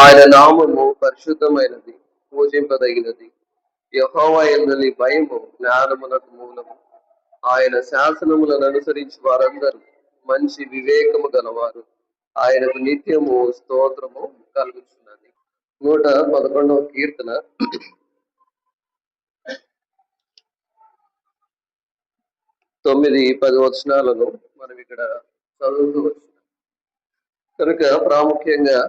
ఆయన నామము పరిశుద్ధమైనది, పూజింపదగినది. యెహోవా యందలి భయము జ్ఞానమునకు మూలము. ఆయన శాసనములను అనుసరించి వారందరూ మంచి వివేకము గలవారు. ఆయనకు నిత్యము స్తోత్రము కలుగుచున్నది. 111వ కీర్తన 9-10 వచనాలను మనం ఇక్కడ చదువుతూ వచ్చినాం. కనుక ప్రాముఖ్యంగా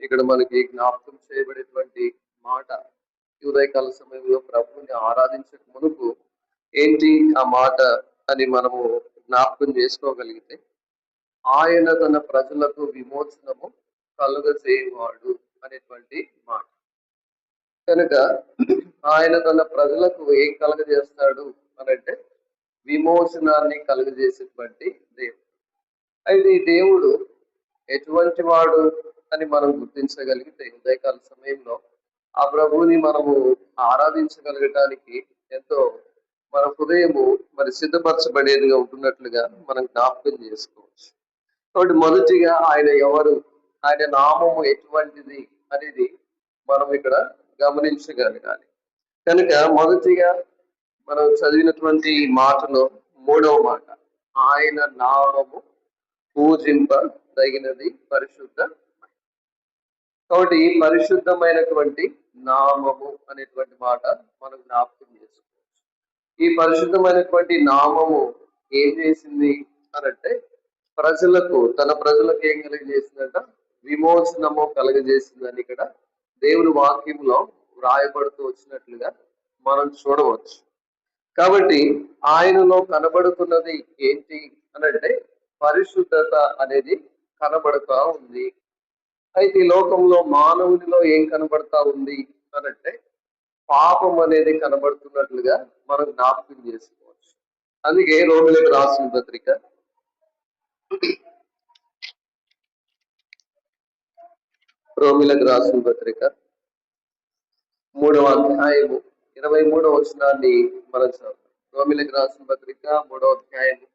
ఇక్కడ మనకి జ్ఞాపకం చేయబడేటువంటి మాట, ఉదయకాల సమయంలో ప్రభువుని ఆరాధించక మునుపు ఏంటి ఆ మాట అని మనము జ్ఞాపకం చేసుకోగలిగితే, ఆయన తన ప్రజలకు విమోచనము కలుగజేయవాడు అనేటువంటి మాట. కనుక ఆయన తన ప్రజలకు ఏం కలుగజేస్తాడు అనంటే విమోచనాన్ని కలుగజేసేటువంటి దేవుడు. అయితే ఈ దేవుడు ఎటువంటి వాడు అని మనం గుర్తించగలిగితే, ఉదయకాల సమయంలో ఆ ప్రభువుని మనము ఆరాధించగలగటానికి ఎంతో మన హృదయము మరి సిద్ధపరచబడేదిగా ఉంటున్నట్లుగా మనం జ్ఞాపకం చేసుకోవచ్చు. కాబట్టి మొదటిగా ఆయన ఎవరు, ఆయన నామము ఎటువంటిది అనేది మనం ఇక్కడ గమనించగలగాలి. కనుక మొదటిగా మనం చదివినటువంటి మాటలో 3వ మాట, ఆయన నామము పూజింపదగినది, పరిశుద్ధ. కాబట్టి పరిశుద్ధమైనటువంటి నామము అనేటువంటి మాట మనం జ్ఞాపకం చేసుకోవచ్చు. ఈ పరిశుద్ధమైనటువంటి నామము ఏం చేసింది అనంటే తన ప్రజలకు ఏం కలిగజేసిందంట? విమోచనము కలగజేసిందని ఇక్కడ దేవుని వాక్యంలో వ్రాయబడుతూ వచ్చినట్లుగా మనం చూడవచ్చు. కాబట్టి ఆయనలో కనబడుతున్నది ఏంటి అనంటే పరిశుద్ధత అనేది కనబడుతూ ఉంది. అయితే ఈ లోకంలో మానవునిలో ఏం కనబడతా ఉంది అనంటే పాపం అనేది కనబడుతున్నట్లుగా మనం జ్ఞాపకం చేసుకోవచ్చు. అందుకే రోమిలకు రాసిన పత్రిక 3వ అధ్యాయము 23వ వచనాన్ని మనం చదువుతాం. రోమిలకు రాసిన పత్రిక 3వ అధ్యాయము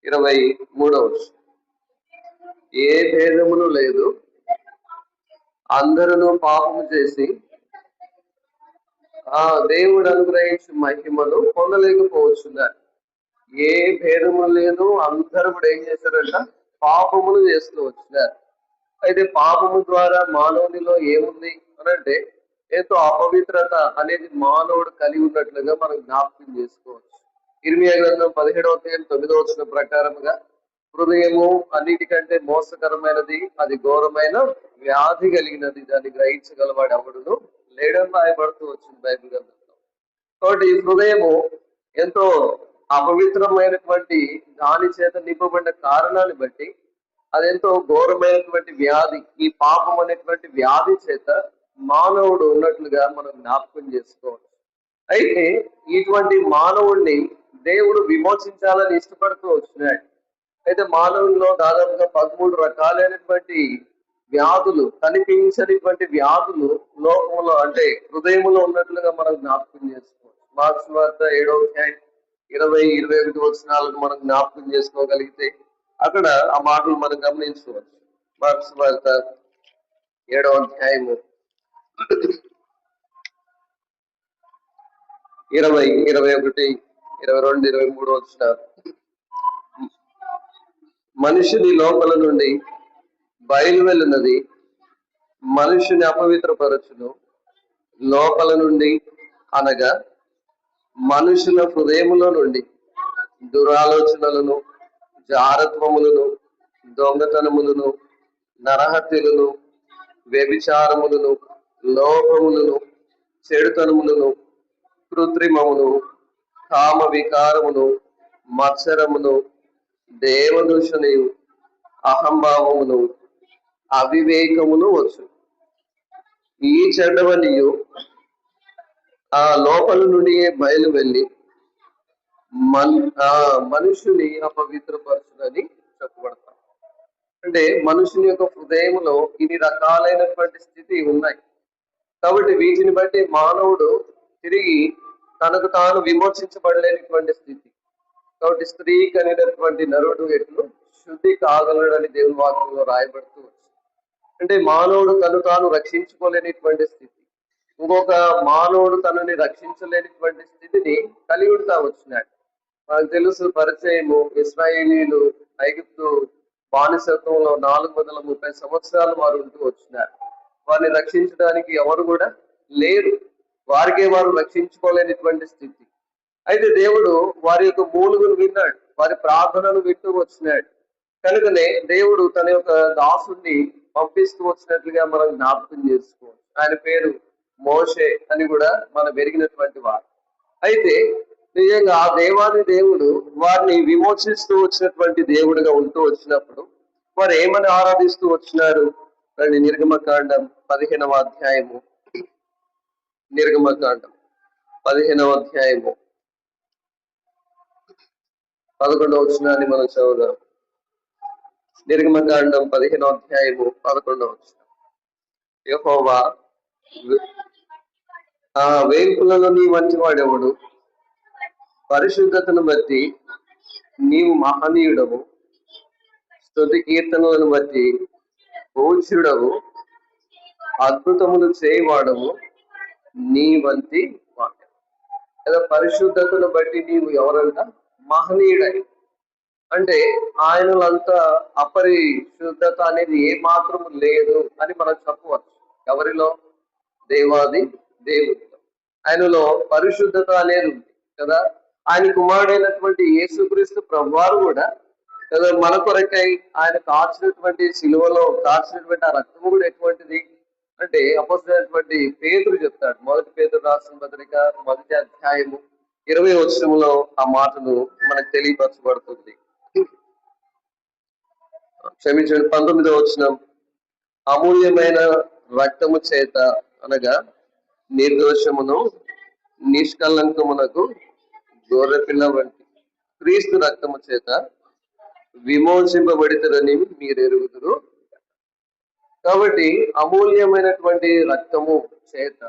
23వ వచనం, ఏ భేదమును లేదు, అందరూ పాపము చేసి ఆ దేవుడు అనుగ్రహించిన మహిమను పొందలేకపోతున్నారు. ఏ భేదము లేదు, అందరూ కూడా ఏం చేశారంట? పాపమును చేస్తూ వచ్చినారు. అయితే పాపము ద్వారా మానవునిలో ఏముంది అనంటే ఎంతో అపవిత్రత అనేది మానవుడు కలిగి ఉన్నట్లుగా మనం జ్ఞాపకం చేసుకోవచ్చు. ఇర్మియా గ్రంథం 17వ అధ్యాయం 9వ వచనం ప్రకారముగా హృదయము అన్నిటికంటే మోసకరమైనది, అది ఘోరమైన వ్యాధి కలిగినది, దాన్ని గ్రహించగలవాడు ఎవడును లేడని రాయబడుతూ వచ్చింది బైబిల్ గ్రంథంలో. కాబట్టి ఈ హృదయము ఎంతో అపవిత్రమైనటువంటి దాని చేత నింపబడిన కారణాన్ని బట్టి అదెంతో ఘోరమైనటువంటి వ్యాధి, ఈ పాపం అనేటువంటి వ్యాధి చేత మానవుడు ఉన్నట్లుగా మనం జ్ఞాపకం చేసుకోవచ్చు. అయితే ఇటువంటి మానవుణ్ణి దేవుడు విమోచించాలని ఇష్టపడుతూ వచ్చినాడు. అయితే మానవుల్లో దాదాపుగా 13 రకాలైనటువంటి వ్యాధులు, కనిపించనిటువంటి వ్యాధులు లోకంలో అంటే హృదయంలో ఉన్నట్లుగా మనం జ్ఞాపకం చేసుకోవచ్చు. మార్క్స్ వార్త 7వ అధ్యాయం 20-21 వచనాలను మనం జ్ఞాపకం చేసుకోగలిగితే అక్కడ ఆ మాటలు మనం గమనించవచ్చు. మార్క్స్ వార్త 7వ అధ్యాయము 20, 21, 22, 23 వచనాలు, మనుషుని లోపల నుండి బయలు వెళ్ళినది మనుషుని అపవిత్రపరచును, లోపల నుండి అనగా మనుషుల హృదయములో నుండి దురాలోచనలను, జారత్వములను, దొంగతనములను, నరహత్యలను, వ్యభిచారములను, లోపములను, చెడుతనములను, కృత్రిమమును, కామ వికారమును, మత్సరమును, దేవదూషణయు, అహంభావమును, అవివేకమును వచ్చు. ఈ చెడ్డవనియు ఆ లోపల నుండి బయలు వెళ్ళి మనుషుని అపవిత్రపరచునని చెప్పబడతాం. అంటే మనుషుని యొక్క హృదయంలో ఇన్ని రకాలైనటువంటి స్థితి ఉన్నాయి. కాబట్టి వీటిని బట్టి మానవుడు తిరిగి తనకు తాను విమోచించబడలేనటువంటి స్థితి. కాబట్టి స్త్రీకి అనేటటువంటి నరుడు ఎట్లు శుద్ధి కాగలడని దేవుని వాక్యంలో రాయబడుతూ వచ్చింది. అంటే మానవుడు తను తాను రక్షించుకోలేనిటువంటి స్థితి, ఇంకొక మానవుడు తనని రక్షించలేనిటువంటి స్థితిని కలిగి ఉంటా వచ్చినాడు. మనకు తెలుసు పరిచయము, ఇశ్రాయేలీలు ఐగుప్తు బానిసత్వంలో 430 సంవత్సరాలు వారు ఉంటూ వచ్చినారు. వారిని రక్షించడానికి ఎవరు కూడా లేరు, వారికే వారు రక్షించుకోలేనిటువంటి స్థితి. అయితే దేవుడు వారి యొక్క మూలుగును విన్నాడు, వారి ప్రార్థనను వింటూ వచ్చినాడు. కనుకనే దేవుడు తన యొక్క దాసుని పంపిస్తూ వచ్చినట్లుగా మనం జ్ఞాపకం చేసుకోవచ్చు. ఆయన పేరు మోషే అని కూడా మనం పెరిగినటువంటి వారు. అయితే నిజంగా ఆ దేవాది దేవుడు వారిని విమోచిస్తూ వచ్చినటువంటి దేవుడిగా ఉంటూ వచ్చినప్పుడు వారు ఏమని ఆరాధిస్తూ వచ్చినారు? నిర్గమకాండం 15వ అధ్యాయము, నిర్గమకాండం 15వ అధ్యాయము 11వ వచనాన్ని మనం చదువుదాం. నిర్గమకాండం 15వ అధ్యాయము 11వ వచనం. యెహోవా వేంపులలో నీ వంటి వాడెవడు? పరిశుద్ధతను బట్టి నీవు మహనీయుడవు, స్తుతి కీర్తనలను బట్టి పూజ్యుడవు, అద్భుతములు చేయవాడవు, నీ వంటి వాడు. లేదా పరిశుద్ధతను బట్టి నీవు ఎవరంట? మహనీయుడై. అంటే ఆయనలంతా అపరిశుద్ధత అనేది ఏ మాత్రం లేదు అని మనం చెప్పవచ్చు. ఎవరిలో? దేవాది దేవుడిలో. ఆయనలో పరిశుద్ధత అనేది ఉంది కదా. ఆయన కుమారుడైనటువంటి యేసుక్రీస్తు ప్రభువారు కూడా కదా మన కొరకై ఆయన కాచినటువంటి సిలువలో కాచినటువంటి ఆ రక్తము కూడా ఎటువంటిది అంటే అపొస్తలుడైనటువంటి పేతురు చెప్తాడు. 1 పేతురు రాసిన పత్రిక 1వ అధ్యాయము 20వ వచనంలో ఆ మాటను మనకు తెలియపరచబడుతుంది. క్షమించండి, 19వ వచనం. అమూల్యమైన రక్తము చేత అనగా నిర్దోషమును నిష్కలంకమునకు గొర్రెపిల్ల వంటి క్రీస్తు రక్తము చేత విమోచింపబడితరని మీరు ఎరుగుదురు. కాబట్టి అమూల్యమైనటువంటి రక్తము చేత,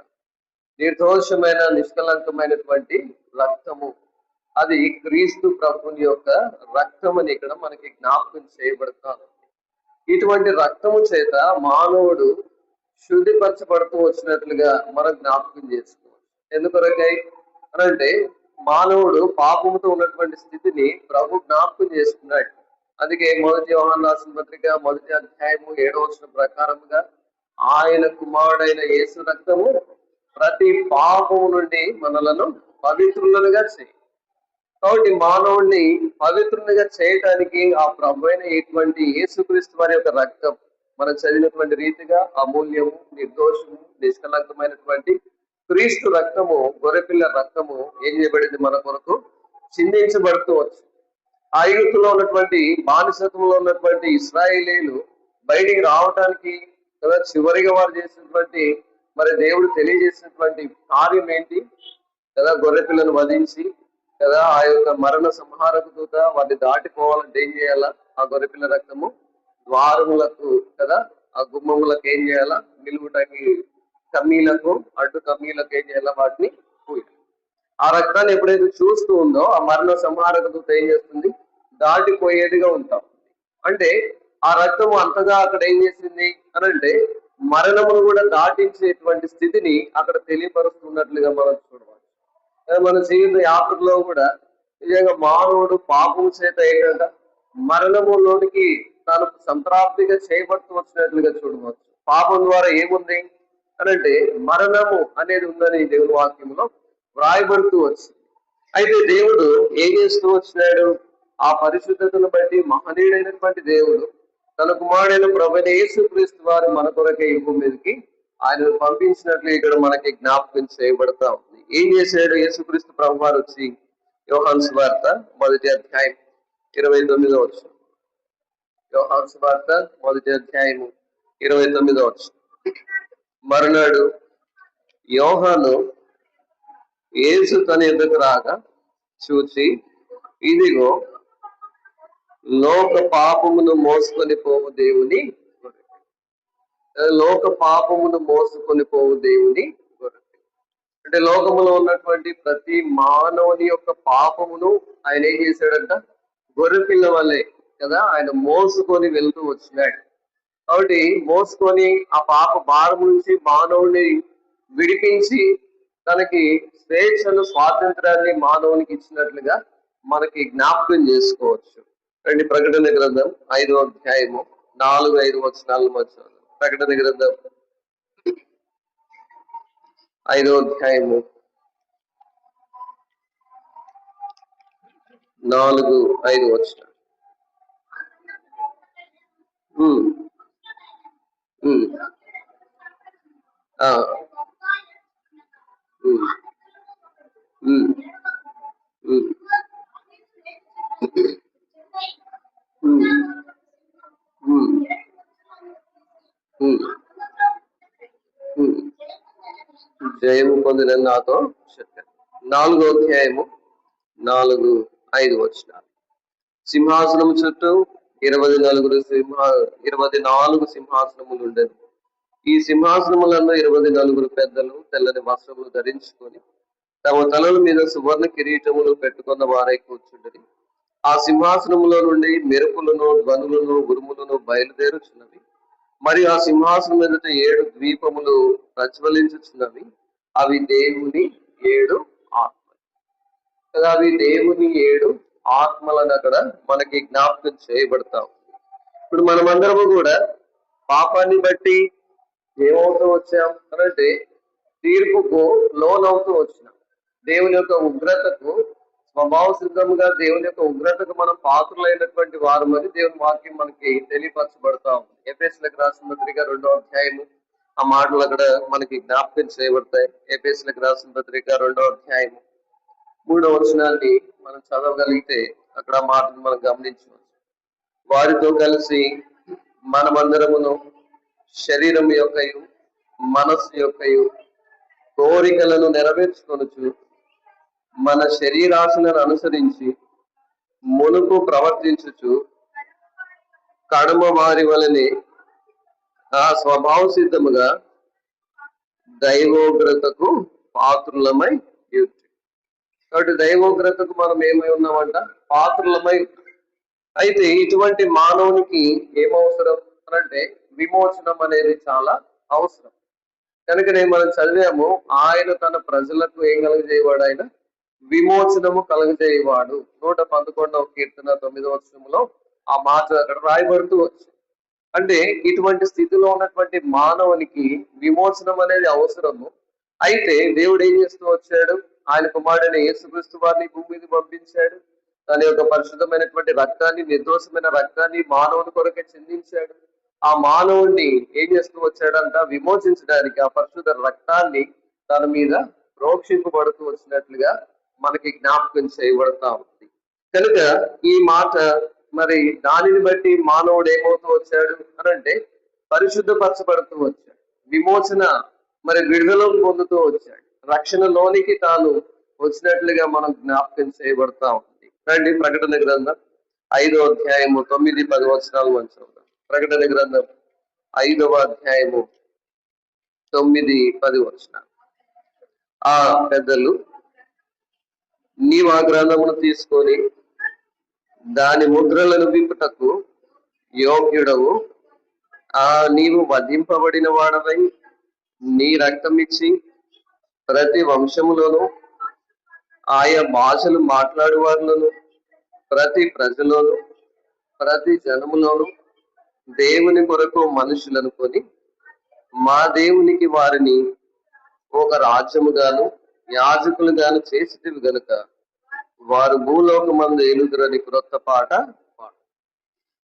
నిర్దోషమైన నిష్కలంకమైనటువంటి రక్తము, అది క్రీస్తు ప్రభుని యొక్క రక్తం అని ఇక్కడ మనకి జ్ఞాపకం చేయబడతాను. ఇటువంటి రక్తము చేత మానవుడు శుద్ధిపరచబడుతూ వచ్చినట్లుగా మనం జ్ఞాపకం చేసుకోవచ్చు. ఎందుకొరకై అనంటే మానవుడు పాపముతో ఉన్నటువంటి స్థితిని ప్రభు జ్ఞాపకం చేసుకున్నాడు. అందుకే 1 యోహాను రాసిన పత్రిక 1వ అధ్యాయము 7వ వచనం ప్రకారముగా ఆయన కుమారుడైన యేసు రక్తము ప్రతి పాపము నుండి మనలను పవిత్రులుగా చేయి. కాబట్టి మానవుడిని పవిత్రునిగా చేయటానికి ఆ ప్రభు అయిన ఇటువంటి యేసుక్రీస్తు వారి యొక్క రక్తం మనం చదివినటువంటి రీతిగా అమూల్యము, నిర్దోషము, నిష్కలంకమైనటువంటి క్రీస్తు రక్తము, గొర్రెపిల్ల రక్తము ఏం చేయబడింది? మన కొరకు చిందించబడుతూ వచ్చు. ఆ ఐగుప్తులో ఉన్నటువంటి బానిసత్వంలో ఉన్నటువంటి ఇశ్రాయేలీలు బయటికి రావటానికి కదా చివరిగా వారు చేసినటువంటి మరి దేవుడు తెలియజేసినటువంటి కార్యం ఏంటి కదా? గొర్రెపిల్లను వధించి కదా ఆ యొక్క మరణ సంహారక దూత వారిని దాటిపోవాలంటే ఏం చేయాలా? ఆ గొర్రెపిల్ల రక్తము ద్వారములకు కదా ఆ గుమ్మములకు ఏం చేయాలా? నిలువుటకి కమ్మీలకు, అడ్డు కమ్మీలకు ఏం చేయాలా? వాటిని పూయాలి. ఆ రక్తాన్ని ఎప్పుడైతే చూస్తూ ఉందో ఆ మరణ సంహారక దూత ఏం చేస్తుంది? దాటిపోయేదిగా ఉంటాం. అంటే ఆ రక్తము అంతగా అక్కడ ఏం చేసింది అనంటే మరణమును కూడా దాటించేటువంటి స్థితిని అక్కడ తెలియపరుస్తున్నట్లుగా మనం చూడవచ్చు. మన జీవిత యాత్రలో కూడా నిజంగా మానవుడు పాపము చేత ఏంటంట మరణములోనికి తాను సంప్రాప్తిగా చేయబడుతూ వచ్చినట్లుగా చూడవచ్చు. పాపం ద్వారా ఏముంది అనంటే మరణము అనేది ఉందని దేవుని వాక్యంలో వ్రాయబడుతూ వచ్చింది. అయితే దేవుడు ఏం చేస్తూ వచ్చినాడు? ఆ పరిశుద్ధతను బట్టి మహనీయుడైనటువంటి దేవుడు తన కుమారుడైన ప్రభువైన యేసుక్రీస్తు వారు మన కొరకే ఈ భూమి మీదకి ఆయన పంపించినట్లు ఇక్కడ మనకి జ్ఞాపకం చేయబడతా ఉంది. ఏం చేశాడు యేసుక్రీస్తు ప్రభు వారు వచ్చి? యోహాను సువార్త 1వ అధ్యాయం 29వ వచనం. యోహాను సువార్త 1వ అధ్యాయము 29వ వచనం. మరునాడు యోహాను యేసు తన ఎదుకు రాగా చూచి, ఇదిగో లోక పాపమును మోసుకొని పోవు దేవుని గొర్రె. లోక పాపమును మోసుకొని పోవు దేవుని గొర్రె. అంటే లోకములో ఉన్నటువంటి ప్రతి మానవుని యొక్క పాపమును ఆయన ఏం చేశాడంట? గొర్రెపిల్ల వల్లే కదా ఆయన మోసుకొని వెళ్తూ వచ్చినాడు. కాబట్టి మోసుకొని ఆ పాప భారం నుంచి మానవుని విడిపించి తనకి స్వేచ్ఛను స్వాతంత్రాన్ని మానవునికి ఇచ్చినట్లుగా మనకి జ్ఞాపకం చేసుకోవచ్చు. రండి ప్రకటన గ్రంథం 5వ అధ్యాయము 4-5 వచనాల మధ్య. ప్రకటన గ్రంథం 5వ అధ్యాయము 4-5 వచనాలు. జయము పొందిన నాతో చెప్పాను. 4వ అధ్యాయము 4-5 వచనాలు. సింహాసనం చుట్టూ 24 సింహాసనములు ఉండేది. ఈ సింహాసనములను 24 పెద్దలు తెల్లని వస్త్రములు ధరించుకొని తమ తలల మీద సువర్ణ కిరీటములు పెట్టుకున్న వారై కూర్చుండేది. ఆ సింహాసనములో నుండి మెరుపులను, ధ్వనులను, ఉరుములను బయలుదేరుచున్నవి. మరియు ఆ సింహాసనం ఎదుట 7 ద్వీపములు ప్రజ్వలించుచున్నవి. అవి దేవుని 7 ఆత్మలు కదా. అవి దేవుని 7 ఆత్మలను అక్కడ మనకి జ్ఞాపకం చేయబడతాం. ఇప్పుడు మనమందరము కూడా పాపాన్ని బట్టి ఏమవుతూ వచ్చాం అంటే తీర్పుకు లోనవుతూ వచ్చినాం. దేవుని యొక్క ఉగ్రతకు స్వభావ సిద్ధముగా దేవుని యొక్క ఉగ్రతకు మనం పాత్రలైనటువంటి వారమని దేవుని వాక్యం మనకి తెలియపరచబడతా ఉంది. ఎఫెసీయులకు రాసిన పత్రిక 2వ అధ్యాయము ఆ మాటలు అక్కడ మనకి జ్ఞాపకం చేయబడతాయి. ఎఫెసీయులకు రాసిన పత్రిక 2వ అధ్యాయము 3వ వచనాన్ని మనం చదవగలిగితే అక్కడ మాటలు మనం గమనించవచ్చు. వారితో కలిసి మనమందరమును శరీరం యొక్కయు మనస్సు యొక్కయు కోరికలను నెరవేర్చుకొనుచు మన శరీరాశలను అనుసరించి మునుపు ప్రవర్తించుచు కడుమ వారి వలనే ఆ స్వభావ సిద్ధముగా దైవోగ్రతకు పాత్రులమై యుద్ధి. కాబట్టి దైవోగ్రతకు మనం ఏమై ఉన్నామంట? పాత్రులమై. అయితే ఇటువంటి మానవునికి ఏమవసరం అంటే విమోచనం అనేది చాలా అవసరం. కనుకనే మనం చదివాము, ఆయన తన ప్రజలకు ఏం కలగజేయవాడు? ఆయన విమోచనము కలగజేయవాడు. 111వ కీర్తన 9వ వచనంలో ఆ మాట అక్కడ రాయబడుతూ వచ్చింది. అంటే ఇటువంటి స్థితిలో ఉన్నటువంటి మానవునికి విమోచనం అనేది అవసరము. అయితే దేవుడు ఏం చేస్తూ వచ్చాడు? ఆయన కుమారుడైన యేసుక్రీస్తు వారిని భూమి మీద పంపించాడు. తన యొక్క పరిశుద్ధమైనటువంటి రక్తాన్ని, నిర్దోషమైన రక్తాన్ని మానవుని కొరకే చెందించాడు. ఆ మానవుణ్ణి ఏం చేస్తూ వచ్చాడంట? విమోచించడానికి ఆ పరిశుద్ధ రక్తాన్ని తన మీద ప్రోక్షింపబడుతూ వచ్చినట్లుగా మనకి జ్ఞాపకం చేయబడతా ఉంది. కనుక ఈ మాట మరి దానిని బట్టి మానవుడు ఏమవుతూ వచ్చాడు అనంటే పరిశుద్ధపరచబడుతూ వచ్చాడు. విమోచన మరి విడుదల పొందుతూ వచ్చాడు. రక్షణలోనికి తాను వచ్చినట్లుగా మనం జ్ఞాపకం చేయబడతా ఉంది. రండి ప్రకటన గ్రంథం 5వ అధ్యాయము 9-10 వచనాలు మంచి. ప్రకటన గ్రంథం 5వ అధ్యాయము 9-10 వచనాలు. ఆ పెద్దలు, నీవు ఆ గ్రంథమును తీసుకొని దాని ముద్రలను విప్పుటకు యోగ్యుడవు. నీవు వధింపబడిన వాడవై నీ రక్తం ఇచ్చి ప్రతి వంశములోను, ఆయా భాషలు మాట్లాడేవారిలోను, ప్రతి ప్రజలోను, ప్రతి జనములోను దేవుని కొరకు మనుషులను కొని మా దేవునికి వారిని ఒక రాజ్యముగాను యాజకులుగాను చేసిటివి గనుక వారు భూలోకమందు ఏలుదురని క్రొత్త పాట పాడు.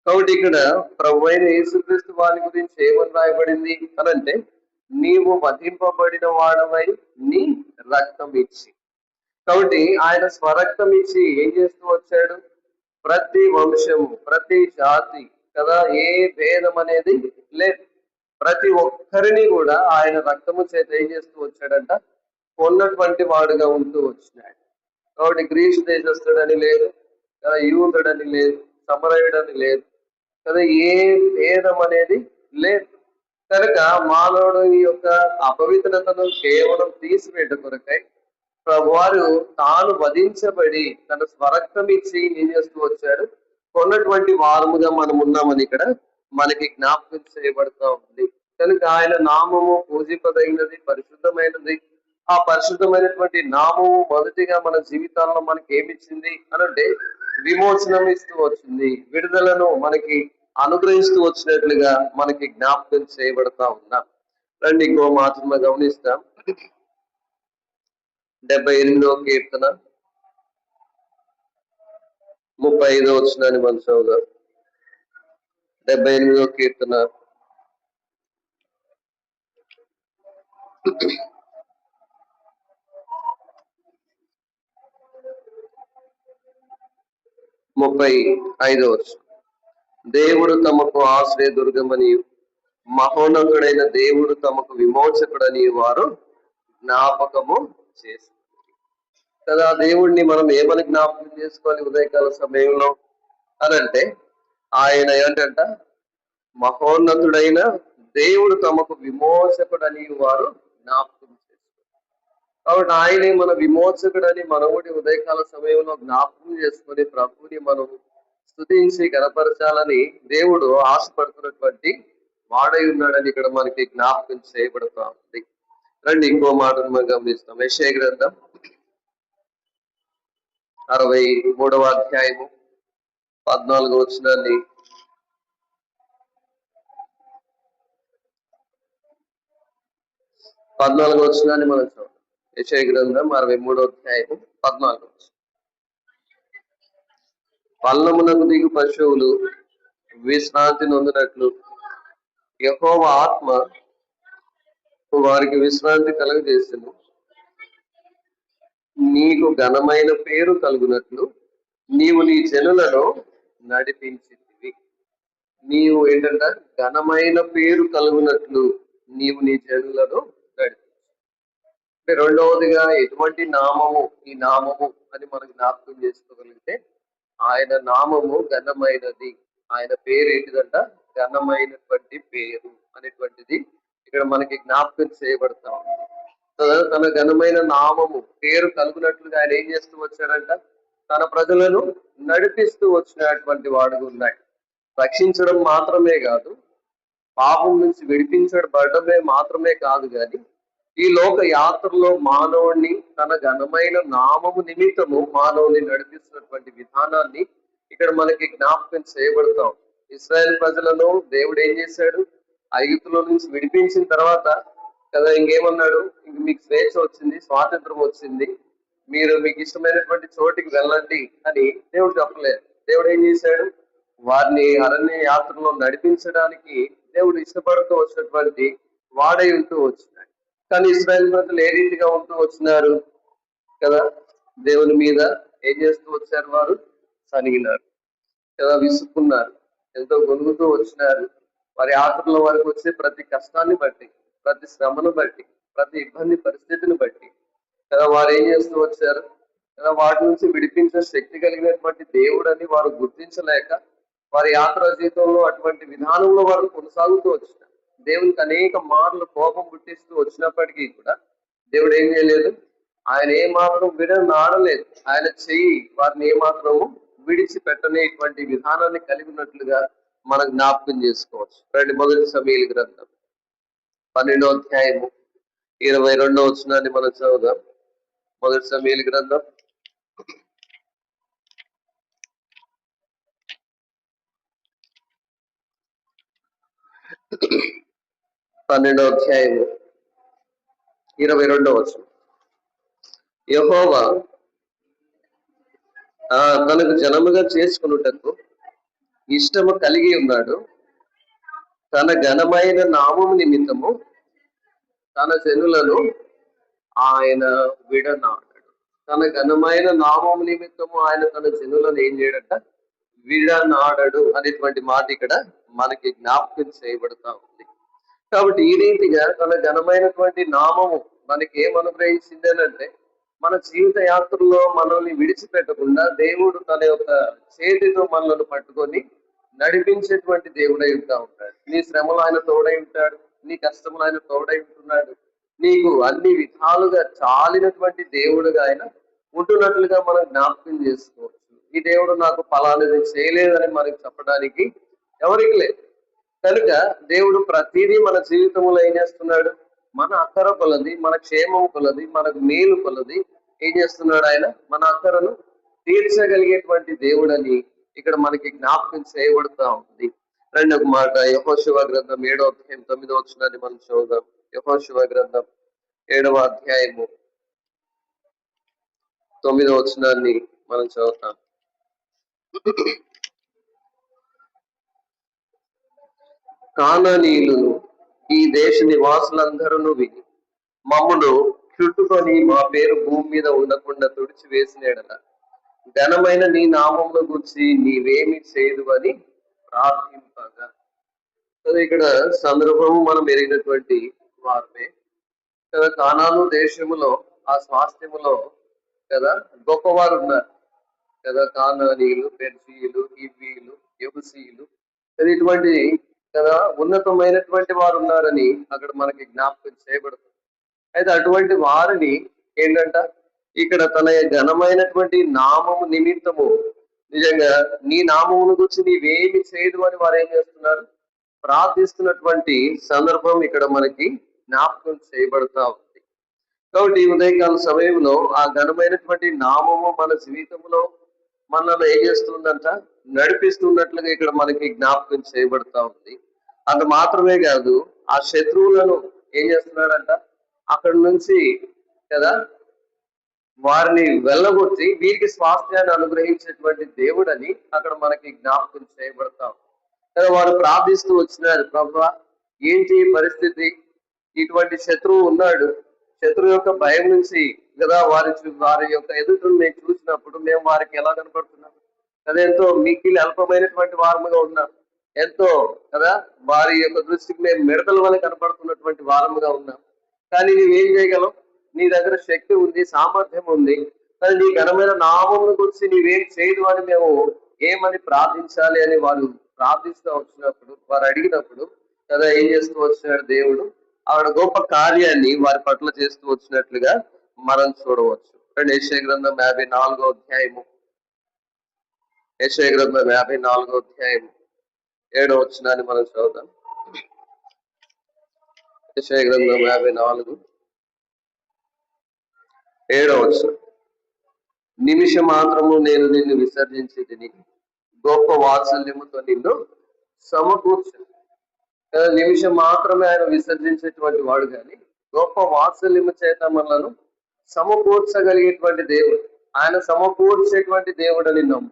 కాబట్టి ఇక్కడ ప్రభు అయిన యేసుక్రీస్తు వారి గురించి ఏమని రాయబడింది అనంటే, నీవు వధింపబడిన వాడవై నీ రక్తం ఇచ్చి. కాబట్టి ఆయన స్వరక్తం ఇచ్చి ఏం చేస్తూ వచ్చాడు? ప్రతి వంశము, ప్రతి జాతి కదా, ఏ భేదం అనేది లేదు. ప్రతి ఒక్కరిని కూడా ఆయన రక్తము చేత ఏం చేస్తూ వచ్చాడంట? కొన్నటువంటి వాడుగా ఉంటూ వచ్చినాడు. కాబట్టి గ్రీసు దేశస్తుడని లేదు కదా, యూదుడని లేదు, సమరయుడని లేదు కదా, ఏ భేదం అనేది లేదు. కనుక మానవుడు యొక్క అపవిత్రతను కేవలం తీసివేట కొరకై వారు తాను వధించబడి తన స్వరక్తం ఇచ్చి ఏం చేస్తూ వచ్చాడు? కొన్నటువంటి వారముగా మనం ఉన్నామని ఇక్కడ మనకి జ్ఞాపకం చేయబడతా ఉంది. కనుక ఆయన నామము పూజింపదగినది, పరిశుద్ధమైనది. ఆ పరిశుద్ధమైనటువంటి నామము మొదటిగా మన జీవితాల్లో మనకి ఏమిచ్చింది అనంటే విమోచనం ఇస్తూ వచ్చింది, విడుదలను మనకి అనుగ్రహిస్తూ వచ్చినట్లుగా మనకి జ్ఞాపకం చేయబడతా ఉన్నాం. రండి ఇంకో మాత్రమే గమనిస్తాం. 78వ కీర్తన 35వ వచనాన్ని మనం చదువుదాం. 78వ కీర్తన 35వ వచనం. దేవుడు తమకు ఆశ్రయ దుర్గమని, మహోన్నతుడైన దేవుడు తమకు విమోచకుడని వారు జ్ఞాపకము చేసి కదా. దేవుడిని మనం ఏమని జ్ఞాపకం చేసుకోవాలి ఉదయకాల సమయంలో అనంటే, ఆయన ఏంటంట మహోన్నతుడైన దేవుడు తమకు విమోచకుడని వారు జ్ఞాపకం చేసుకోవాలి. కాబట్టి ఆయనే మన విమోచకుడని మనవుడి ఉదయకాల సమయంలో జ్ఞాపకం చేసుకొని ప్రభుని మనం స్తుతించి గణపరచాలని దేవుడు ఆశపడుతున్నటువంటి వాడై ఉన్నాడని ఇక్కడ మనకి జ్ఞాపకం చేయబడుతూ ఉంది. రండి ఇంకో మాటను మనం గమనిస్తాం. యెషయా గ్రంథం 63వ అధ్యాయము 14వ వచనాన్ని 14వ వచనాన్ని మనం చూద్దాం. యెషయా గ్రంథం 63వ అధ్యాయము 14వ వచనం. పల్లమునకు దిగు పశువులు విశ్రాంతి నొందినట్లు యెహోవా ఆత్మ వారికి విశ్రాంతి కలుగజేసెను. నీకు ఘనమైన పేరు కలుగునట్లు నీవు నీ జనులను నడిపించితివి. నీవు ఏంటంట ఘనమైన పేరు కలుగునట్లు నీవు నీ జనులను నడిపించి. అంటే రెండవదిగా ఎటువంటి నామము ఈ నామము అని మనం జ్ఞాపకం చేసుకోగలిగితే ఆయన నామము ఘనమైనది. ఆయన పేరు ఏంటిదంట ఘనమైనటువంటి పేరు అనేటువంటిది ఇక్కడ మనకి జ్ఞాపకం చేయబడతా ఉంది. తన ఘనమైన నామము పేరు కలుగునట్లుగా ఆయన ఏం చేస్తూ వచ్చాడంట, తన ప్రజలను నడిపిస్తూ వచ్చినటువంటి వాడు ఉన్నాడు. రక్షించడం మాత్రమే కాదు, పాపం నుంచి విడిపించబడమే మాత్రమే కాదు, కానీ ఈ లోక యాత్రలో మానవుడిని తన ఘనమైన నామము నిమిత్తము మానవుని నడిపిస్తున్నటువంటి విధానాన్ని ఇక్కడ మనకి జ్ఞాపకం చేయబడతాం. ఇశ్రాయేల్ ప్రజలను దేవుడు ఏం చేశాడు, ఐగుప్తులో నుంచి విడిపించిన తర్వాత కదా ఇంకేమన్నాడు, ఇంక మీకు స్వేచ్ఛ వచ్చింది, స్వాతంత్రం వచ్చింది, మీరు మీకు ఇష్టమైనటువంటి చోటికి వెళ్ళండి అని దేవుడు చెప్పలేదు. దేవుడు ఏం చేశాడు, వారిని అరణ్య యాత్రలో నడిపించడానికి దేవుడు ఇష్టపడుతూ వచ్చినటువంటి వాడై ఉంటూ వచ్చినాడు. కానీ ఇశ్రాయేల్ ప్రజలు ఏ రీతిగా ఉంటూ వచ్చినారు కదా, దేవుని మీద ఏం చేస్తూ వచ్చారు, వారు సనిగినారు కదా, విసుక్కున్నారు, ఎంతో గొనుగుతూ వచ్చినారు. వారి యాత్రలో వారికి వచ్చే ప్రతి కష్టాన్ని బట్టి, ప్రతి శ్రమను బట్టి, ప్రతి ఇబ్బంది పరిస్థితిని బట్టి కదా వారు ఏం చేస్తూ వచ్చారు కదా, వాటి నుంచి విడిపించే శక్తి కలిగినటువంటి దేవుడని వారు గుర్తించలేక వారి యాత్రా జీవితంలో అటువంటి విధానంలో వారు కొనసాగుతూ వచ్చినారు. దేవునికి అనేక మార్లు కోపం పుట్టిస్తూ వచ్చినప్పటికీ కూడా దేవుడు ఏం చేయలేదు, ఆయన ఏమాత్రం విడనాడలేదు. ఆయన చెయ్యి వారిని ఏమాత్రము విడిచిపెట్టనేటువంటి విధానాన్ని కలిగి ఉన్నట్లుగా మనం జ్ఞాపకం చేసుకోవచ్చు. మొదటి సమూయేలు గ్రంథం 12వ అధ్యాయము 22వ వచనాన్ని మనం చదువుదాం. మొదటి సమూయేలు గ్రంథం 12వ అధ్యాయము 22వ వచనం. యెహోవా తనకు జనముగా చేసుకున్నటకు ఇష్టము కలిగి ఉన్నాడు. తన ఘనమైన నామము నిమిత్తము తన జనులను ఆయన విడనాడడు. తన ఘనమైన నామము నిమిత్తము ఆయన తన జనులను ఏం చేయడట, విడనాడడు అనేటువంటి మాట ఇక్కడ మనకి జ్ఞాపకం చేయబడతా ఉంది. కాబట్టి ఈ రీతిగా తన ఘనమైనటువంటి నామము మనకి ఏం అనుగ్రహించింది అంటే, మన జీవిత యాత్రలో మనల్ని విడిచిపెట్టకుండా దేవుడు తన యొక్క చేతితో మనల్ని పట్టుకొని నడిపించేటువంటి దేవుడై ఉంటా ఉంటాడు. నీ శ్రమలు ఆయన తోడై ఉంటాడు, నీ కష్టములు ఆయన తోడై ఉంటున్నాడు, నీకు అన్ని విధాలుగా చాలినటువంటి దేవుడుగా ఆయన ఉంటున్నట్లుగా మనం జ్ఞాపకం చేసుకోవచ్చు. ఈ దేవుడు నాకు ఫలానిది చేయలేదని మనకి చెప్పడానికి ఎవరికి లేదు. కనుక దేవుడు ప్రతిదీ మన జీవితంలో ఏం చేస్తున్నాడు? మన అక్కర కొలది, మన క్షేమం కొలది, మనకు మేలు కొలది ఏం చేస్తున్నాడు? ఆయన మన అక్కరను తీర్చగలిగేటువంటి దేవుడని ఇక్కడ మనకి జ్ఞాపకం చేయబడుతూ ఉంది. రెండవ మాట యెహోషువ గ్రంథం 7వ అధ్యాయం 9వ వచనాన్ని మనం చూద్దాం. యెహోషువ గ్రంథం 7వ అధ్యాయము 9వ వచనాన్ని మనం చదువుతాం. కానానీయులను ఈ దేశ నివాసులందరూ విని మమ్మును చుట్టుకొని మా పేరు భూమి మీద ఉండకుండా తుడిచి వేసినేడల ఘనమైన నీ నామమును గురించి నీవేమి చేయదు అని ప్రార్థింపగా. ఇక్కడ సందర్భము మనం ఎరిగినటువంటి వారమే కదా. కానాను దేశములో ఆ స్వాస్థ్యములో కదా గొప్పవారు ఉన్నారు కదా. కానానీయులు, పెర్జీయులు, హివ్వీయులు, యెబూసీయులు ఇటువంటి కదా ఉన్నతమైనటువంటి వారు ఉన్నారని అక్కడ మనకి జ్ఞాపకం చేయబడుతుంది. అయితే అటువంటి వారిని ఏంటంట ఇక్కడ తన ఘనమైనటువంటి నామము నిమిత్తము నిజంగా నీ నామమును గురించి నీవేమి చేయదు అని వారు ఏం చేస్తున్నారు? ప్రార్థిస్తున్నటువంటి సందర్భం ఇక్కడ మనకి జ్ఞాపకం చేయబడతా ఉంది. కాబట్టి ఈ ఉదయకాల సమయంలో ఆ ఘనమైనటువంటి నామము మన జీవితంలో మనల్ని ఏం చేస్తుందంట? నడిపిస్తున్నట్లుగా ఇక్కడ మనకి జ్ఞాపకం చేయబడతా ఉంది. అంత మాత్రమే కాదు, ఆ శత్రువులను ఏం చేస్తున్నాడంట? అక్కడి నుంచి కదా వారిని వెళ్ళగొట్టి వీరికి స్వాస్థ్యాన్ని అనుగ్రహించేటువంటి దేవుడని అక్కడ మనకి జ్ఞాపకం చేయబడతాం కదా. వారు ప్రార్థిస్తూ వచ్చినారు, ప్రభువా ఏంటి పరిస్థితి? ఇటువంటి శత్రువు ఉన్నాడు, శత్రువు యొక్క భయం నుంచి కదా వారి యొక్క ఎదుగుతున్న మేము చూసినప్పుడు మేము వారికి ఎలా కనపడుతున్నాం కదా? ఎంతో మిక్కిలి అల్పమైనటువంటి వారముగా ఉన్నాం, ఎంతో కదా వారి యొక్క దృష్టికి మేము మిడతల వల్ల కనపడుతున్నటువంటి వారముగా ఉన్నాం. కానీ నీవేం చేయగలవు? నీ దగ్గర శక్తి ఉంది, సామర్థ్యం ఉంది, కానీ నీ ఘనమైన నామమును గురించి నీవేం చేయదు అని మేము ఏమని ప్రార్థించాలి అని వాళ్ళు ప్రార్థిస్తూ వచ్చినప్పుడు, వారు అడిగినప్పుడు కదా ఏం చేస్తూ వచ్చినాడు దేవుడు? ఆవిడ గొప్ప కార్యాన్ని వారి పట్ల చేస్తూ వచ్చినట్లుగా మనం చూడవచ్చు. యెషయా గ్రంథం 54వ అధ్యాయము, యెషయా గ్రంథం 54వ అధ్యాయము 7వ వచనాన్ని మనం చదువుతాం. యెషయా గ్రంథం 54 7వ వచనం. నిమిషం మాత్రము నేను నిన్ను విసర్జించి తిని గొప్ప వాత్సల్యముతో నిన్ను సమకూర్చు. నిమిషం మాత్రమే ఆయన విసర్జించేటువంటి వాడు, కానీ గొప్ప వాత్సల్యము చేత మనలను సమకూర్చగలిగేటువంటి దేవుడు. ఆయన సమకూర్చేటువంటి దేవుడు అని నమ్ము.